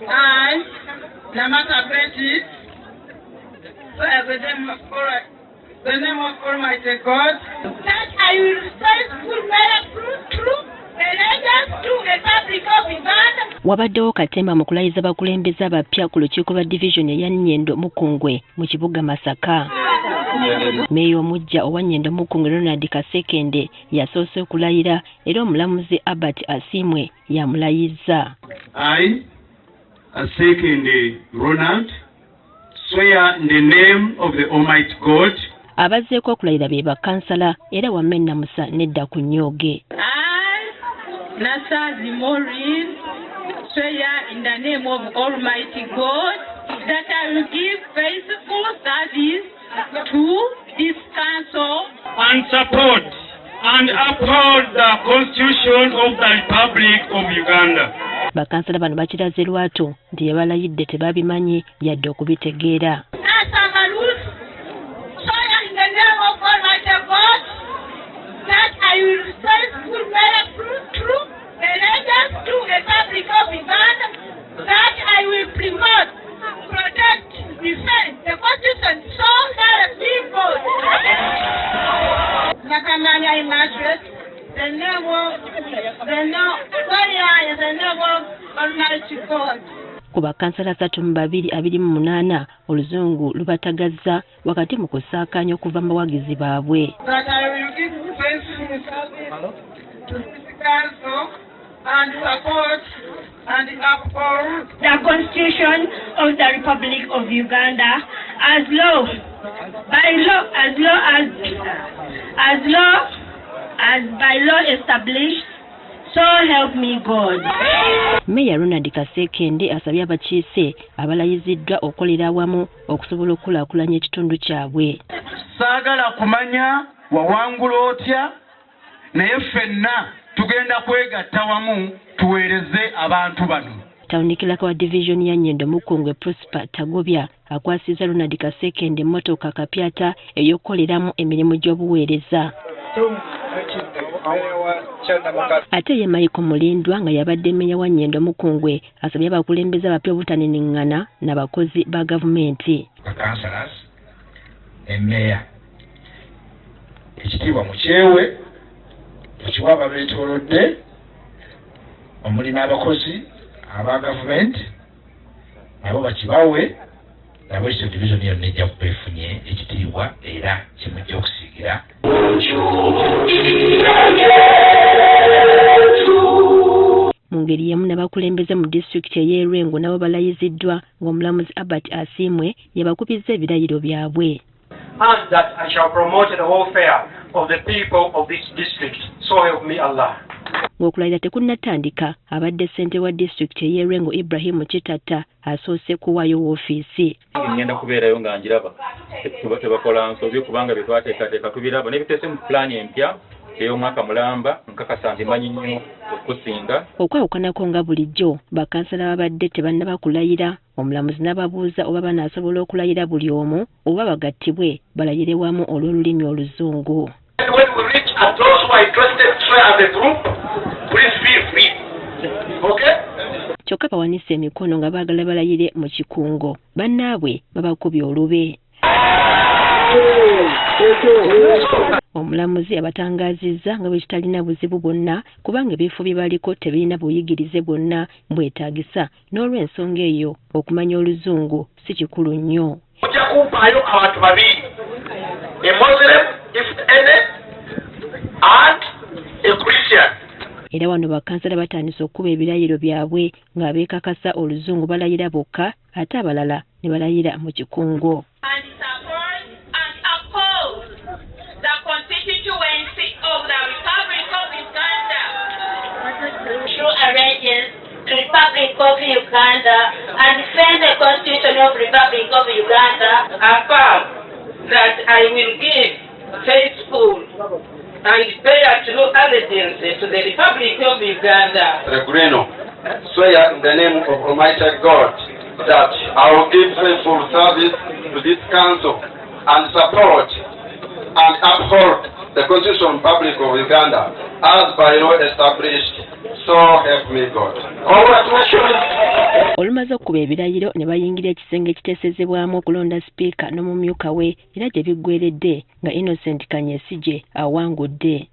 I, Namaka Betty, swear the name of Almighty God, that I will faithfully bear true allegiance to the Republic of Uganda. Wabaddewo katemba mu kulayiza bakulembeze abapya ku lukiiko lwa division eya Nnyendo Mukungwe mu kibuga Masaka. Meeyo omujja owa Nnyendo Mukungwe Ronald Kasekende yasoose okulayira era omulamuzi Albert Asimwe yamulayiza. I, Kasekende Ronald, swear in the name of the Almighty God. Abazzeeko okulayira be bakansala era Wamenna Musa nedda ku Nnyoge. I, Nasazi Maureen, swear in the name of Almighty God that I will give faithful service to this council And support and uphold the Constitution of the Republic of Uganda. Bakansala bano bakiraze lwatu nti yabalayidde tebabimanyi yadde okubitegeera. I will faithfully bear true allegiance to the Republic of Uganda, that I will promote, protect, defend the Constitution so that people Nakamanya Immaculate, the name of Almighty God. Ku bakansala 328 oluzungu lubatagazza wakati mu kusaakaanya okuva mu bawagizi baabwe. That I will give faithful service to this council and support and uphold the Constitution of the Republic of Uganda as by law established. So help me God. Meya Ronald Kasekende asabye abakiise abalayiziddwa okolera awamu okusobola okukulaakulanya ekitundu kyabwe. Saagala kumanya wawangula otya naye ffenna tugenda kwegatta wamu tuweereze abantu bano. Tawunikirako wa division ya Nnyendo Mukungwe Prosper Tagobya akwasizza Ronald Kasekende emmotoka kapyata ey'okukoleramu emirimu gy'obuweereza. Ate ye Michael Mulindwa nga yabadde mmeeya wa Nnyendo Mukungwe asabye abakulembeze abapya obutanenengana n'abakozi ba gavumenti. Councillors, emmeeya ekitiibwa mu kyewe mukiwa ababeetoolodde omuli n'abakozi aba gavumenti nabo bakibawe nabo ekyo division yonna ejja kuba efunye ekitiibwa era kimujja okusiigira. Mu ngeri yemu n'abakulembeze mu disitulikiti ey'Erwengo nabo balayiziddwa ng'omulamuzi Albert Asimwe yabakubizza ebirayiro byabwe. And that I shall promote the welfare of the people of this district. So help me Allah. Ng'okulayira tekunnatandika abadde ssente wa disitulikiti ey'Erwengo Ibrahim Kitatta asoose kuwaayo woofiisi. Ngenda kubeerayo nga njiraba tebakola nsobi kubanga bye twateekateeka tubiraba n'ebiteese mu pulaani empya ey'omwaka mulamba nkakasa nti manyi nnyo okusinga. Okwawukanako nga bulijjo bakansala babadde tebannaba kulayira omulamuzi n'ababuuza oba banaasobola okulayira buli omu oba bagattibwe balayire wamu olw'olulimi oluzungu. When we reach at those who are interested to share as a group, please feel free. Okay? Kyokka bawanise emikono nga baagala balayire mu kikungo bannaabwe babakubye olube. Omulamuzi abatangaazizza nga bwe kitalina buzibu bwonna kubanga ebifo bye baliko tebirina buyigirize bwonna bwetaagisa n'olw'ensonga eyo okumanya oluzungu si kikulu nnyo. Ojja kumpaayo abantu babiri, a Muslim if any and a Christian. Era wano bakansala batandise okuba ebirayiro byabwe nga beekakasa oluzungu balayira bokka ate abalala ne balayira mu kikungo. Republic of Uganda and defend the Constitution of Republic of Uganda. Affirm that I will give faithful and bear true allegiance to the Republic of Uganda. Regreno, swear in the name of Almighty God that I will give faithful service to this council and support and uphold the Constitution Republic of Uganda as by law established, so help me God. Olumaze okuba ebirayiro ne bayingira ekisenge ekiteesezebwamu okulonda sipiika n'omumyuka we era gye biggweeredde nga Innocent Kanyesije awangudde.